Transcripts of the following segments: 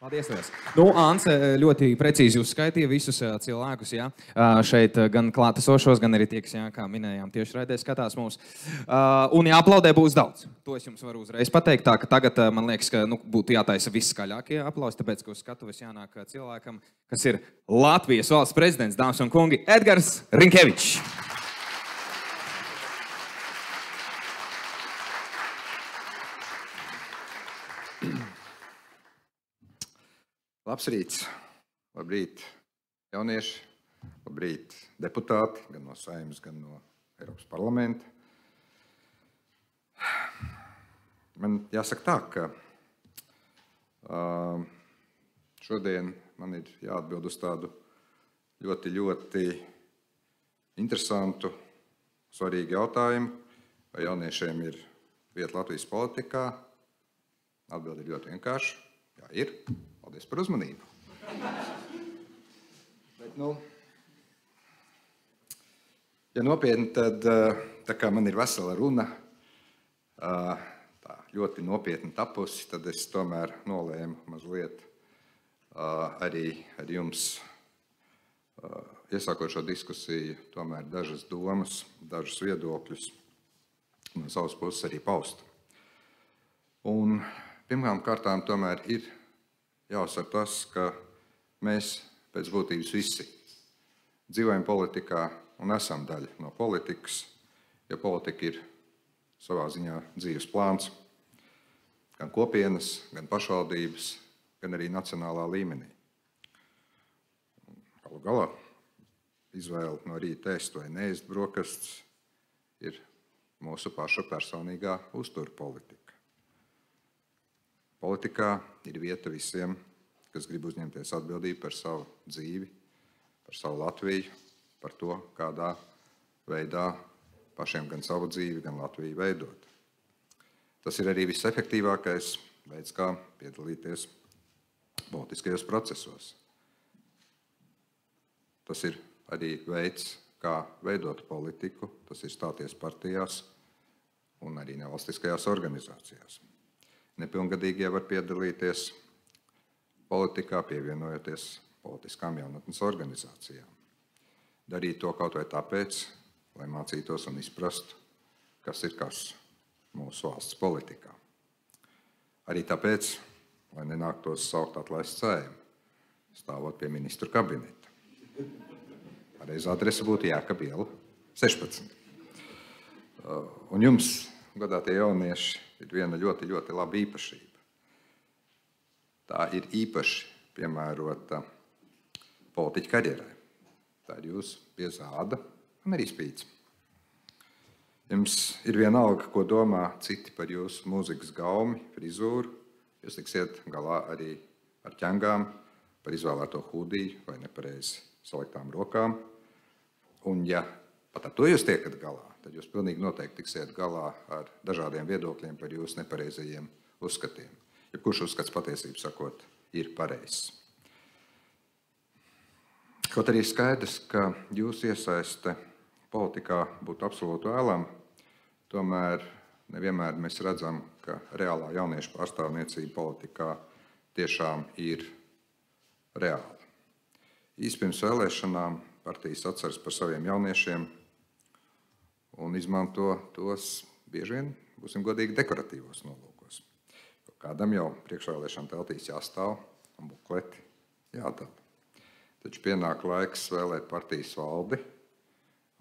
Paldies, Liels. Nu, Ants ļoti precīzi uzskaitīja visus cilvēkus, jā. Šeit gan klātesošos, gan arī tie, kas, jā, kā minējām, tieši raidē skatās mūs. Un jāaplaudē būs daudz. To es jums varu uzreiz pateikt. Tā, ka tagad man liekas, ka būtu jātaisa visskaļākie aplausi, tāpēc, ka uz skatuves jānāk cilvēkam, kas ir Latvijas valsts prezidents, dāmas un kungi, Edgars Rinkevičs. Labs rīts, labrīt jaunieši, labrīt deputāti, gan no Saeimas, gan no Eiropas parlamenta. Man jāsaka tā, ka šodien man ir jāatbild uz tādu ļoti interesantu, svarīgu jautājumu, vai jauniešiem ir vieta Latvijas politikā. Atbilde ir ļoti vienkārša. Jā, ir. Paldies par uzmanību. Bet, ja nopietni, tad tā kā man ir vesela runa, tā ļoti nopietni tapusi, tad es tomēr nolēmu mazliet arī ar jums, iesākot šo diskusiju, tomēr dažas domas, dažus viedokļus no savas puses arī paust. Un pirmām kārtām tomēr ir jāuzsver tas, ka mēs pēc būtības visi dzīvojam politikā un esam daļa no politikas, jo politika ir savā ziņā dzīves plāns, gan kopienas, gan pašvaldības, gan arī nacionālā līmenī. Galu galā izvēle no rīta ēst vai neēst brokastis ir mūsu paša personīgā uztura politika. Politikā ir vieta visiem, kas grib uzņemties atbildību par savu dzīvi, par savu Latviju, par to, kādā veidā pašiem gan savu dzīvi, gan Latviju veidot. Tas ir arī visefektīvākais veids, kā piedalīties politiskajos procesos. Tas ir arī veids, kā veidot politiku, tas ir stāties partijās un arī nevalstiskajās organizācijās. Nepilngadīgie var piedalīties politikā, pievienojoties politiskām jaunatnes organizācijām. Darīt to kaut vai tāpēc, lai mācītos un izprastu, kas ir kas mūsu valsts politikā. Arī tāpēc, lai nenāktos saukt atlaist Saeimu, stāvot pie ministru kabineta. Pareizā adrese būtu Jēkaba iela 16. Un jums, godātie jaunieši, ir viena ļoti laba īpašība. Tā ir īpaši piemērota politiķa karjerai. Tā ir jūsu biezā āda un arī spīdz. Jums ir vienalga, ko domā citi par jūsu mūzikas gaumi, frizūru. Jūs tiksiet galā arī ar ķengām, par izvēlēto hūdiju vai nepareizi saliktām rokām. Un ja pat ar to jūs tiekat galā, tad jūs pilnīgi noteikti tiksiet galā ar dažādiem viedokļiem par jūsu nepareizajiem uzskatiem. Jebkurš uzskats patiesību sakot ir pareizs. Kaut arī skaidrs, ka jūsu iesaiste politikā būtu absolūti vēlama, tomēr nevienmēr mēs redzam, ka reālā jauniešu pārstāvniecība politikā tiešām ir reāla. Īsi pirms vēlēšanām partijas atceras par saviem jauniešiem un izmanto tos bieži vien, būsim godīgi, dekoratīvos nolūkos. Jo kādam jau priekšvēlēšana teltīs jāstāv un bukleti jādala. Taču pienāk laiks vēlēt partijas valdi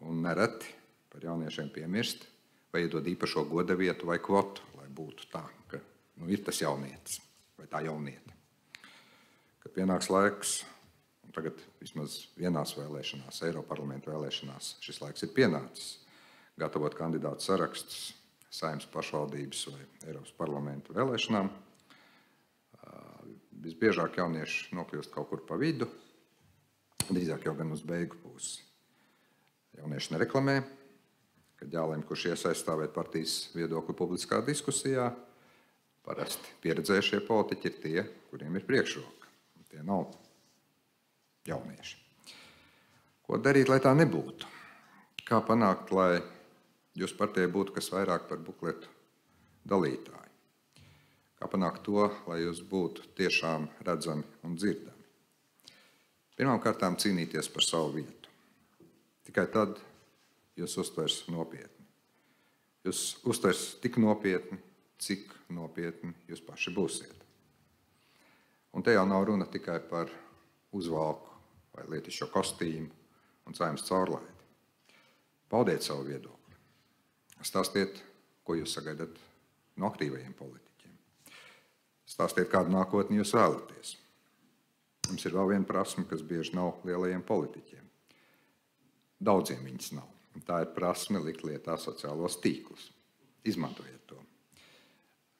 un nereti par jauniešiem piemirst vai iedod īpašo goda vietu vai kvotu, lai būtu tā, ka ir tas jaunietis vai tā jauniete. Kad pienāks laiks, un tagad vismaz vienās vēlēšanās, Eiroparlamenta vēlēšanās, šis laiks ir pienācis, gatavot kandidātu sarakstus Saeimas pašvaldības vai Eiropas parlamenta vēlēšanām. Visbiežāk jaunieši nokļūst kaut kur pa vidu, drīzāk jau gan uz beigu pusi. Jaunieši nereklamē, kad jālemj, kurš iesaistīt partijas viedokli publiskā diskusijā. Parasti pieredzējušie politiķi ir tie, kuriem ir priekšroka. Tie nav jaunieši. Ko darīt, lai tā nebūtu? Kā panākt, lai jūs partijai būtu kas vairāk par bukletu dalītāji? Kā panākt to, lai jūs būtu tiešām redzami un dzirdami? Pirmkārt, cīnīties par savu vietu. Tikai tad jūs uztvers nopietni. Jūs uztvers tik nopietni, cik nopietni jūs paši būsiet. Un te jau nav runa tikai par uzvalku vai lietišķo kostīmu un Saeimas caurlaidi. Paudiet savu viedokli. Stāstiet, ko jūs sagaidat no aktīvajiem politiķiem. Stāstiet, kādu nākotni jūs vēlaties. Mums ir vēl viena prasme, kas bieži nav lielajiem politiķiem. Daudziem viņas nav. Un tā ir prasme likt lietā sociālos tīklus. Izmantojiet to.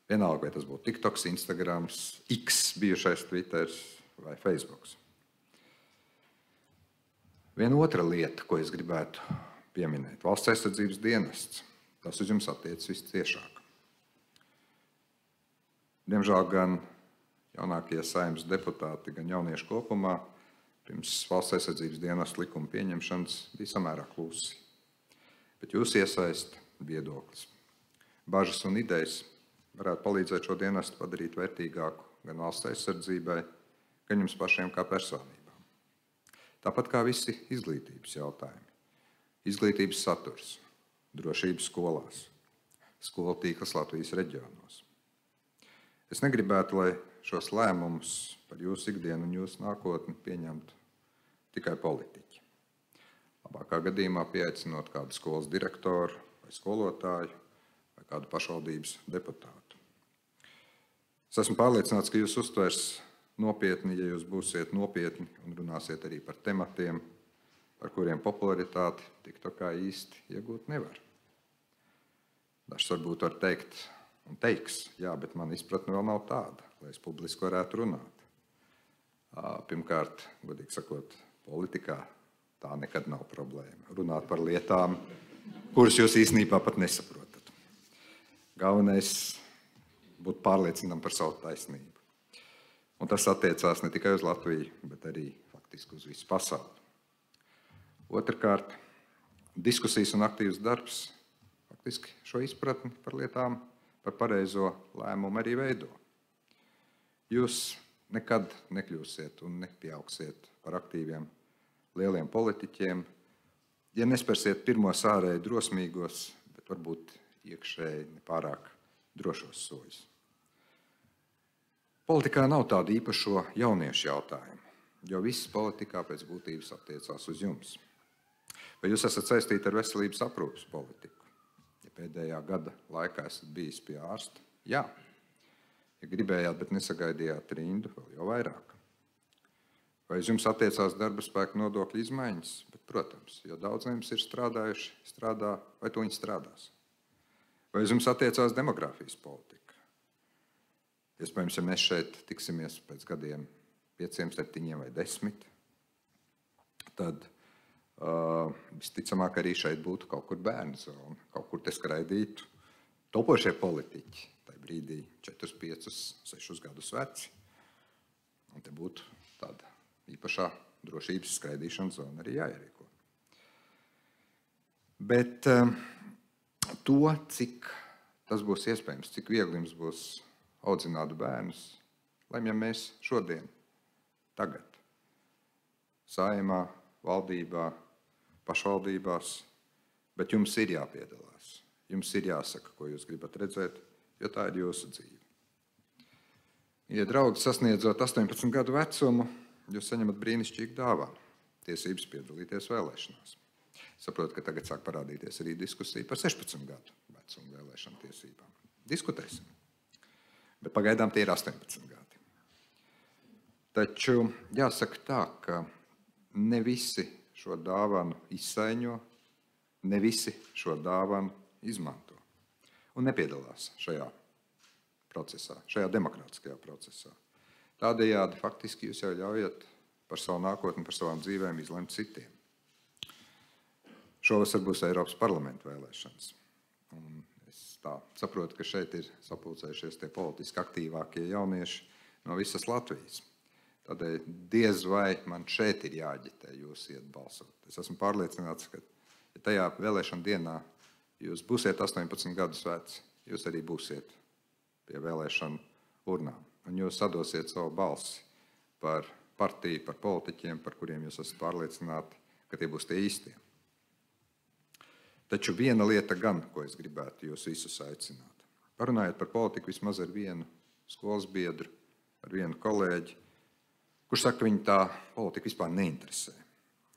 Vienalga, vai tas būtu TikToks, Instagrams, X, bijušais Twitters vai Facebooks. Viena otra lieta, ko es gribētu pieminēt. Valsts aizsardzības dienests. Tas uz jums attiecas visciešāk. Diemžēl gan jaunākie Saeimas deputāti, gan jaunieši kopumā pirms valsts aizsardzības dienesta likuma pieņemšanas bija samērā klusi. Bet jūs iesaist viedoklis. Bažas un idejas varētu palīdzēt šo dienestu padarīt vērtīgāku gan valsts aizsardzībai, gan jums pašiem kā personībām. Tāpat kā visi izglītības jautājumi. Izglītības saturs, drošības skolās, skolu tīkls Latvijas reģionos. Es negribētu, lai šos lēmumus par jūsu ikdienu un jūsu nākotni pieņemtu tikai politiķi. Labākā gadījumā pieaicinot kādu skolas direktoru vai skolotāju vai kādu pašvaldības deputātu. Es esmu pārliecināts, ka jūs uztvers nopietni, ja jūs būsiet nopietni un runāsiet arī par tematiem, par kuriem popularitāti TikTokā īsti iegūt nevar. Dažs varbūt var teikt un teiks, jā, bet man izpratne vēl nav tāda, lai es publiski varētu runāt. Pirmkārt, godīgi sakot, politikā tā nekad nav problēma. Runāt par lietām, kuras jūs īstenībā pat nesaprotat. Galvenais būt pārliecinām par savu taisnību. Un tas attiecās ne tikai uz Latviju, bet arī faktiski uz visu pasauli. Otrkārt, diskusijas un aktīvs darbs faktiski šo izpratni par lietām, par pareizo lēmumu arī veido. Jūs nekad nekļūsiet un nepieaugsiet par aktīviem lieliem politiķiem, ja nespērsiet pirmos ārēji drosmīgos, bet varbūt iekšēji nepārāk drošos soļus. Politikā nav tādu īpašo jauniešu jautājumu, jo viss politikā pēc būtības attiecās uz jums. Vai jūs esat saistīti ar veselības aprūpes politiku? Ja pēdējā gada laikā esat bijis pie ārsta? Jā. Ja gribējāt, bet nesagaidījāt rindu, vēl jau vairāk. Vai uz jums attiecās darba spēka nodokļu izmaiņas? Bet, protams, jo daudz no jums ir strādājuši, strādā, vai to viņi strādās. Vai uz jums attiecās demogrāfijas politika? Iespējams, ja mēs šeit tiksimies pēc gadiem 5, 7 vai 10, tad visticamāk arī šeit būtu kaut kur bērnu zona, kaut kur te skraidītu topošie politiķi, tai brīdī 4, 5, 6 gadus veci. Un te būtu tāda īpašā drošības skraidīšanas zona arī jāierīko. Bet to, cik tas būs iespējams, cik viegli jums būs audzināt bērnus, lemjam mēs šodien, tagad, Saeimā, valdībā, pašvaldībās, bet jums ir jāpiedalās. Jums ir jāsaka, ko jūs gribat redzēt, jo tā ir jūsu dzīve. Ja draugi sasniedzot 18 gadu vecumu, jūs saņemat brīnišķīgu dāvanu, tiesības piedalīties vēlēšanās. Saprotu, ka tagad sāk parādīties arī diskusija par 16 gadu vecumu vēlēšanu tiesībām. Diskutēsim. Bet pagaidām tie ir 18 gadi. Taču jāsaka tā, ka ne visi šo dāvanu izsaiņo, ne visi šo dāvanu izmanto un nepiedalās šajā procesā, šajā demokrātiskajā procesā. Tādējādi faktiski jūs jau ļaujat par savu nākotni, par savām dzīvēm izlemt citiem. Šovasar būs Eiropas parlamenta vēlēšanas. Un es tā saprotu, ka šeit ir sapulcējušies tie politiski aktīvākie jaunieši no visas Latvijas. Tādēļ diez vai man šeit ir jāaģitē jūs iet balsot. Es esmu pārliecināts, ka ja tajā vēlēšana dienā jūs būsiet 18 gadus veci, jūs arī būsiet pie vēlēšanu urnām. Un jūs sadosiet savu balsi par partiju, par politiķiem, par kuriem jūs esat pārliecināti, ka tie būs tie īstie. Taču viena lieta gan, ko es gribētu jūs visus aicināt. Parunājiet par politiku vismaz ar vienu skolas biedru, ar vienu kolēģi, kurš saka, ka viņa tā politika vispār neinteresē.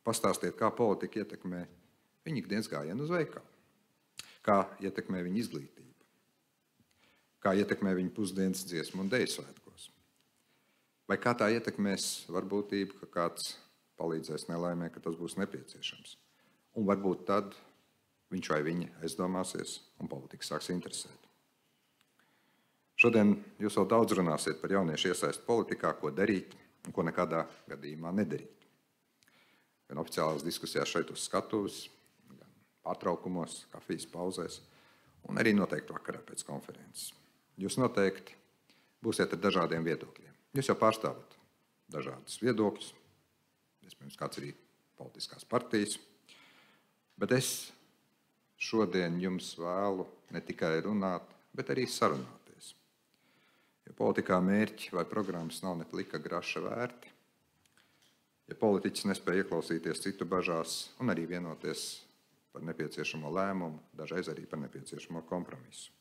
Pastāstiet, kā politika ietekmē viņa ikdienas gājienu uz veikalu, kā ietekmē viņa izglītību, kā ietekmē viņa pusdienas dziesmu un deju svētkos, vai kā tā ietekmēs varbūtību, ka kāds palīdzēs nelaimē, ka tas būs nepieciešams. Un varbūt tad viņš vai viņa aizdomāsies un politika sāks interesēt. Šodien jūs vēl daudz runāsiet par jauniešu iesaistu politikā, ko darīt un ko nekādā gadījumā nedarīt. Gan oficiālās diskusijās šeit uz skatuves, gan pārtraukumos, kafijas pauzēs un arī noteikti vakarā pēc konferences. Jūs noteikti būsiet ar dažādiem viedokļiem. Jūs jau pārstāvat dažādus viedokļus, iespējams, kāds arī politiskās partijas, bet es šodien jums vēlu ne tikai runāt, bet arī sarunāties. Ja politikā mērķi vai programmas nav ne plika graša vērti, ja politiķis nespēja ieklausīties citu bažās un arī vienoties par nepieciešamo lēmumu, dažreiz arī par nepieciešamo kompromisu.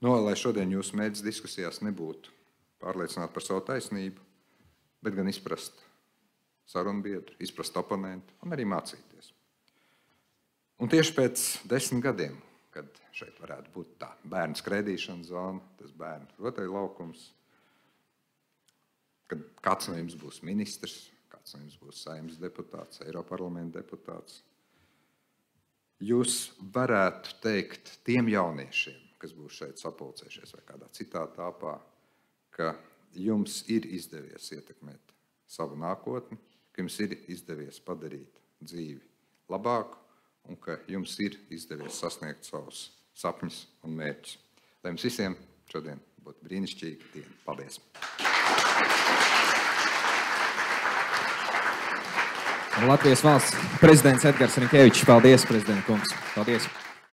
Lai šodien jūsu mērķis diskusijās nebūtu pārliecināt par savu taisnību, bet gan izprast sarunbiedru, izprast oponentu un arī mācīties. Un tieši pēc 10 gadiem, kad šeit varētu būt tā bērnu skraidīšanas zona, tas bērnu rotaļlaukums, kad kāds no jums būs ministrs, kāds no jums būs Saeimas deputāts, Eiroparlamenta deputāts, jūs varētu teikt tiem jauniešiem, kas būs šeit sapulcējušies vai kādā citā tāpā, ka jums ir izdevies ietekmēt savu nākotni, ka jums ir izdevies padarīt dzīvi labāku un ka jums ir izdevies sasniegt savus sapņus un mērķus. Lai jums visiem šodien būtu brīnišķīga diena. Paldies! Latvijas valsts prezidents Edgars Rinkevičs. Paldies, prezidenta kungs. Paldies!